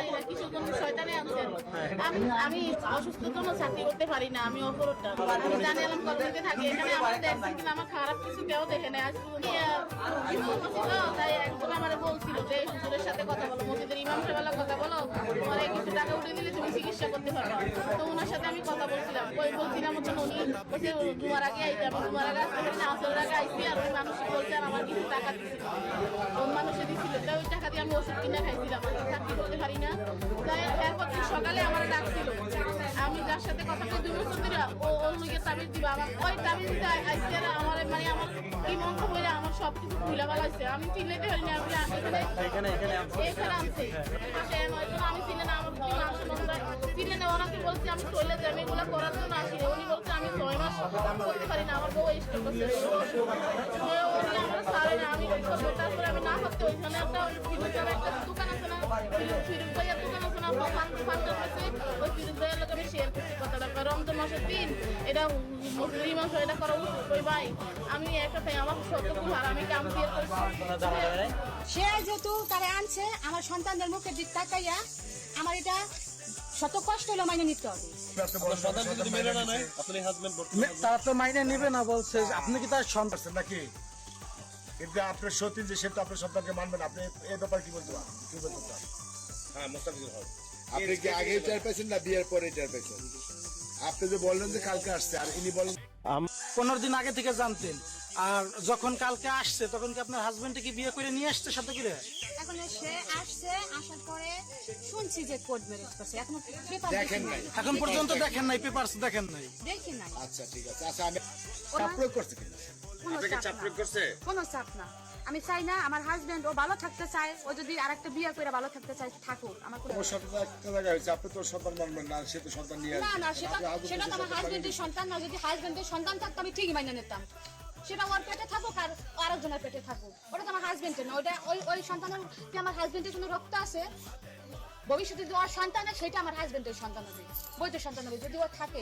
এরা কিছু কোন শয়তানে আনছেন। আমি অসুস্থর জন্য চাকরি করতে পারি না, আমি অপরটা। আমি জানিলাম কলেজে থাকি, এখানে আমার দেখছে কিনা আমার খারাপ কিছু কেউ দেখে নেই। আজ ছিল তাই একজন আমার বলছিল যে হুজুরের সাথে কথা বলো, মসজিদের ইমাম সাহেবের কথা বলো, তোমার কিছু টাকা উঠে দিলে তুমি চিকিৎসা করতে পারবে। তো ওনার সাথে আমি কথা বলছিলাম, ওই বলছিলাম মতন উনি বলছে তোমার আগে আইতে, আমি তোমার আগে আসতে পারি না, আসলের আগে আইসি। আর ওই মানুষ বলছে আর আমার কিছু টাকা দিচ্ছিল, ওই মানুষে দিচ্ছিল, তাই ওই টাকা দিয়ে আমি ওষুধ কিনে খাইছিলাম। আমি চাকরি করতে পারি না। তাই এরপর সকালে আমার ডাকছিল, আমি যার সাথে কথা বলি 2 বছর ধরে, ও ওর লুকে তাবিজ দিবা, আমার ওই তাবিজ দিতে আইসে আমার মানে আমার কি মন্ত্র বলে আমার সব কিছু ভুলা ভালো হয়েছে। আমি চিনতে পারি না, এখানে আনছি আমি চিনে না, আমার চিনে না। ওনাকে বলছি আমি চলে যাই, আমি এগুলো করার জন্য আসি। উনি বলছে আমি 6 মাস করতে পারি না, আমার বউ স্ট্রোক করছে। উনি আমার ছাড়ে না, আমি তারপরে আমি না করতে ওইখানে একটা ফিরুজের একটা দোকান আছে না, ফিরুজ ভাইয়ের দোকান আছে না, ফান্ডার হয়েছে, ওই ফিরুজ ভাইয়ের লোক আমি শেয়ার করছি কথাটা। রমজান মাসের দিন এটা মুসলিম মাস, এটা করা উচিত। ওই ভাই আমি একটা ভাই আমার সত্য ভুল, আর আমি কাম দিয়ে করছি। সে যেহেতু তারা আনছে আমার সন্তানদের মুখের দিক তাকাইয়া আমার এটা শত কষ্ট হলো মাইনে নিতে হবে। তারা তো মাইনে নিবে না বলছে, আপনি কি তার সন্তান নাকি? কিন্তু আপনার সত্যি যে সে তো আপনার সন্তানকে মানবেন, আপনি এই ব্যাপারে কি বলতে হ্যাঁ মোস্তাফিজুর হক, আপনি কি আগে টের পেয়েছেন না বিয়ের পরে টের পেয়েছেন? আপনি যে বললেন যে কালকে আসছে, আর ইনি বলেন 15 দিন আগে থেকে জানতেন। আর যখন কালকে আসছে তখন কি আপনার হাজবেন্ড কি বিয়ে করে নিয়ে আসছে সাথে করে? এখন সে আসছে, আসার পরে শুনছি যে কোর্ট ম্যারেজ করছে। এখন দেখেন নাই, এখন পর্যন্ত দেখেন নাই, পেপারস দেখেন নাই? দেখি নাই। আচ্ছা ঠিক আছে। আচ্ছা আমি চাপ প্রয়োগ করছি কিনা? আপনাকে চাপ প্রয়োগ করছে? কোনো চাপ না, আমি চাই না আমার হাজবেন্ড ও ভালো থাকতে চায়, ও যদি আরেকটা বিয়ে করে ভালো থাকতে চায় থাকুক, আমার কোনো ওর সাথে তো একটা জায়গা হয়েছে, আপনি তো সন্তান মানবেন না, সে তো সন্তান নিয়ে না না, সেটা আসবে। সেটা তো আমার হাজবেন্ডের সন্তান না। যদি হাজবেন্ডের সন্তান থাকতো আমি ঠিকই মাইনে নিতাম। সেটা ওর পেটে থাকুক আর আরেকজনের পেটে থাকুক, ওটা তো আমার হাজবেন্ডের না। ওটা ওই সন্তানের কি আমার হাজবেন্ডের কোনো রক্ত আছে? ভবিষ্যতে যদি ওর সন্তান হয় সেটা আমার হাজবেন্ডের সন্তান হবে, বৈধ সন্তান হবে যদি ও থাকে।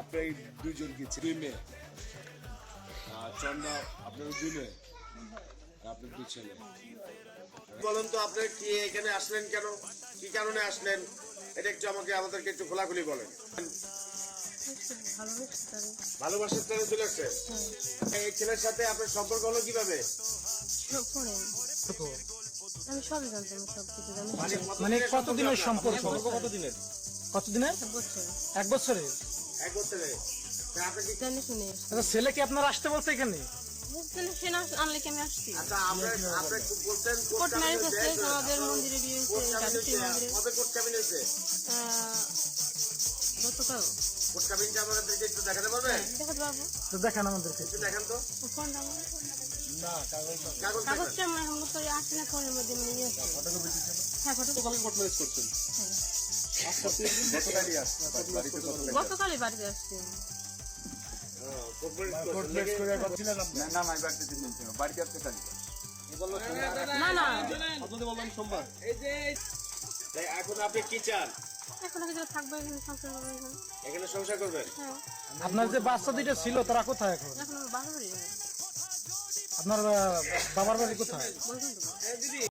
আপনার এই দুইজন কি দুই মেয়ে? চন্দ্রা আপনার 2 মেয়ে, আপনার 2 ছেলে। বলুন তো আপনি কি এখানে আসলেন কেন, কি কারণে আসলেন, এটা একটু আমাদেরকে একটু খোলাখুলি বলেন। ভালোবাসার টানে চলে আসছে। এই ছেলের সাথে আপনার সম্পর্ক হলো কিভাবে? আমি সবই জানতাম, সব কিছু জানি। মানে কতদিনের সম্পর্ক? কতদিনের? 1 বছরের? 1 বছরে। তা আপনি কি জানি শুনে আচ্ছা, ছেলে কি আপনার আসতে বলছে এখানে? সে না আনলে কি আমি আসছি। আচ্ছা আপনি বলছেন কোর্ট ম্যারেজ আছে, আমাদের মন্দিরে বিয়ে হয়েছে, জাতীয় মন্দিরে। কবে কোর্ট কাবিন হয়েছে? গতকাল। কোর্ট কাবিনটা আমাদেরকে একটু দেখাতে পারবেন? দেখাতে পারবো। তো দেখান আমাদেরকে। একটু দেখান তো। ফোনটা আমার না কাগজ কাগজ দেখান। কাগজটা আমার এখন করে আসছে না, ফোনের মধ্যে আমি নিয়ে আসছি। হ্যাঁ, ফটো কোর্ট ম্যারেজ করছেন? গতকালই বাড়িতে আসছি। কোর্ট ম্যারেজ করে করছিলেন আপনি? না আমি বাড়িতে দিন বাড়িতে আসতে খালি না না, তাই এখন আপনি কি চান? এখন আগে যারা থাকবে এখানে সংসার করবে এখানে। এখানে সংসার করবেন? হ্যাঁ, আপনার যে বাচ্চা 2টা ছিল তারা কোথায় এখন? এখন আমার বাসা বাড়ি যাবে, আপনার বাবার বাড়ি কোথায়? বলছেন তো।